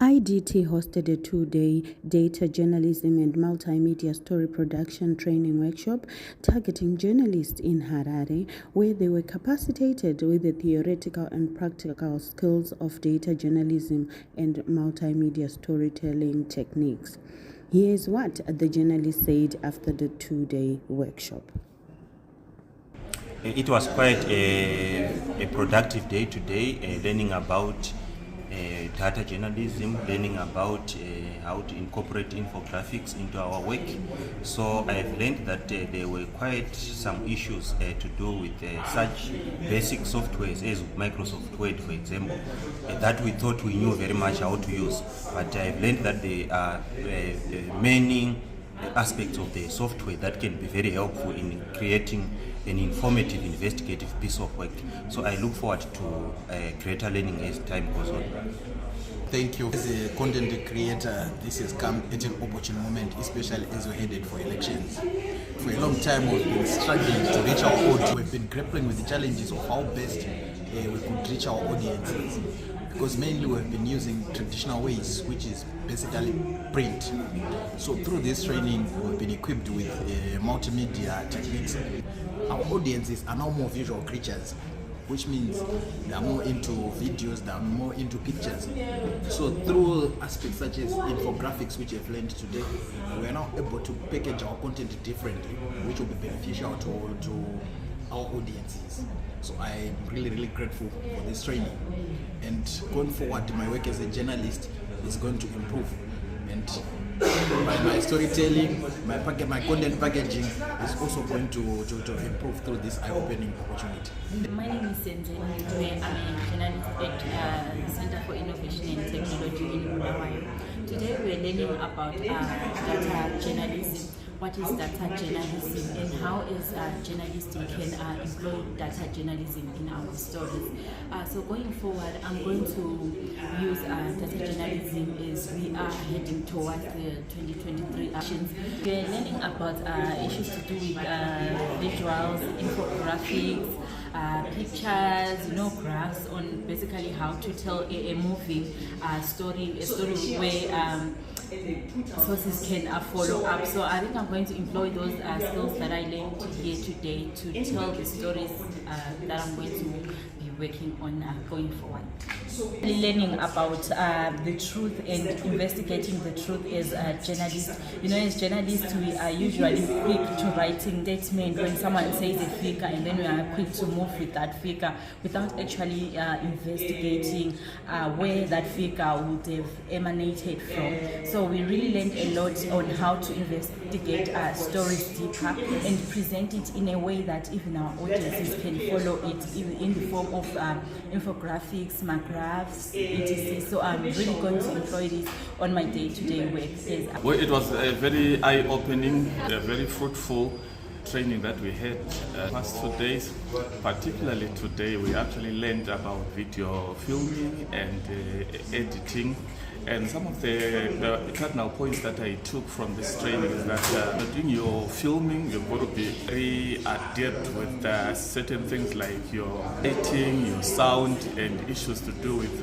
IDT hosted a two-day data journalism and multimedia story production training workshop targeting journalists in Harare, where they were capacitated with the theoretical and practical skills of data journalism and multimedia storytelling techniques. Here's what the journalists said after the two-day workshop. It was quite a productive day today, learning about data journalism, learning about how to incorporate infographics into our work. So I've learned that there were quite some issues to do with such basic softwares as Microsoft Word, for example, that we thought we knew very much how to use. But I've learned that there are many aspects of the software that can be very helpful in creating an informative, investigative piece of work. So I look forward to greater learning as time goes on. Thank you. As a content creator, this has come at an opportune moment, especially as we're headed for elections. For a long time, we've been struggling to reach our audience. We've been grappling with the challenges of how best we could reach our audiences, because mainly we've been using traditional ways, which is basically print. So through this training, we've been equipped with multimedia techniques. Our audiences are now more visual creatures, which means they are more into videos, they are more into pictures. So through aspects such as infographics, which I've learned today, we are now able to package our content differently, which will be beneficial to our audiences. So I'm really grateful for this training, and going forward my work as a journalist is going to improve, and by my storytelling, my content packaging is also going to improve through this eye-opening opportunity. My name is Senzeni. Today I'm a journalist at the Center for Innovation and Technology in Bulawayo. Today we're learning about data journalism. What is data journalism and how is journalists can employ data journalism in our stories. So going forward, I'm going to use data journalism as we are heading towards the 2023 elections. We're learning about issues to do with visuals, infographics, pictures, graphs on basically how to tell a moving story, a story where sources can follow up. So I think I'm going to employ those skills that I learned here today to tell the stories that I'm going to be working on going forward. Learning about the truth and investigating the truth as journalists. As journalists, we are usually quick to writing statement when someone says a figure, and then we are quick to move with that figure without actually investigating where that figure would have emanated from. So we really learned a lot on how to investigate stories deeper and present it in a way that even our audiences can follow it in the form of infographics, graphs, etc. So I'm really going to employ this on my day-to-day work. Well, it was a very eye-opening, a very fruitful training that we had past 2 days. Particularly today, we actually learned about video filming and editing. And some of the cardinal points that I took from this training is that during your filming, you've got to be very adept with certain things like your lighting, your sound, and issues to do with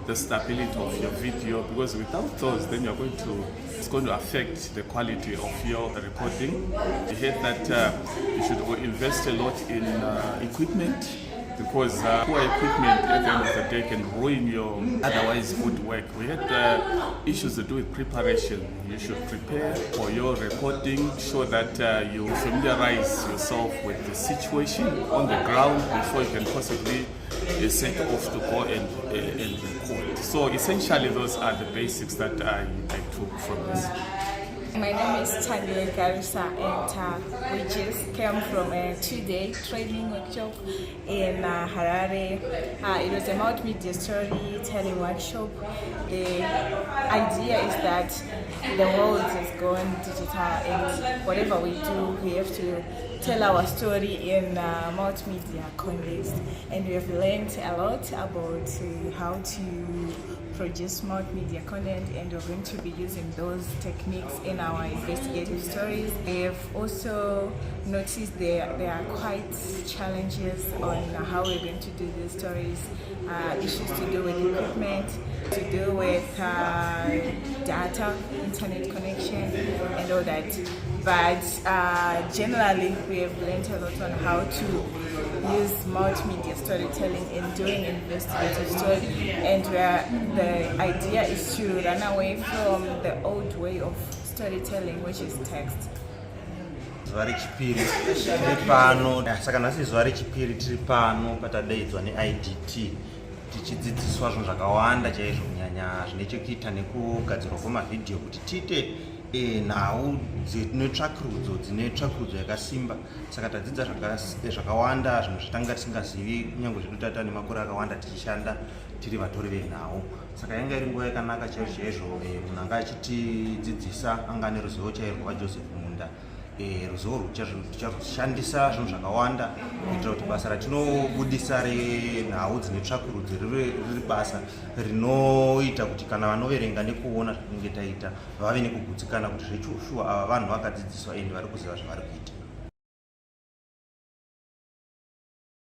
the stability of your video. Because without those, then it's going to affect the quality of your recording. We heard that you should invest a lot in equipment, because poor equipment at the end of the day can ruin your otherwise good work. We had issues to do with preparation. You should prepare for your recording, so that you familiarize yourself with the situation on the ground before you can possibly set off to go and record. So essentially those are the basics that I took from this. My name is Tanya Garissa, and we just came from a 2-day training workshop in Harare. It was a multimedia storytelling workshop. The idea is that the world is going digital, and whatever we do, we have to tell our story in multimedia context. And we have learned a lot about how to produce multimedia content, and we're going to be using those techniques in our investigative stories. We have also noticed there are quite challenges on how we're going to do these stories, issues to do with equipment, to do with data, internet connection, and all that. But generally, we have learned a lot on how to use multimedia storytelling in doing investigative story, and where the idea is to run away from the old way of storytelling, which is text. Zuva rechipiri tiri pano, saka nhasi zuva rechipiri tiri pano patadaidzwa neIDT tichidzidziswa zvinhu zvakawanda chaizvo kunyanya zvine chekuita nekugadzirwa kwemavhidhiyo kuti tiite nhau dzine tsvakurudzo yakasimba. Saka tadzidza zvakawanda zvinhu zvatanga tisingazivi kunyange zvedu tata nemakore akawanda tichishanda tiri vatori venhau. Saka yanga iri nguva yakanaka chaizvo munhu anga achitidzidzisa anga ane ruzivo chairwo waJoseph Munda, ruzivo ruchazoshandisa zvinhu zvakawanda kuitira kuti basa ratinobudisa renhau dzine tsvakurudzo riri basa rinoita kuti kana vanoverenga nekuona zvatinenge taita vave nekugutsikana kuti zvechushuwa ava vanhu vakadzidziswa ende vari kuziva zvavari kuita.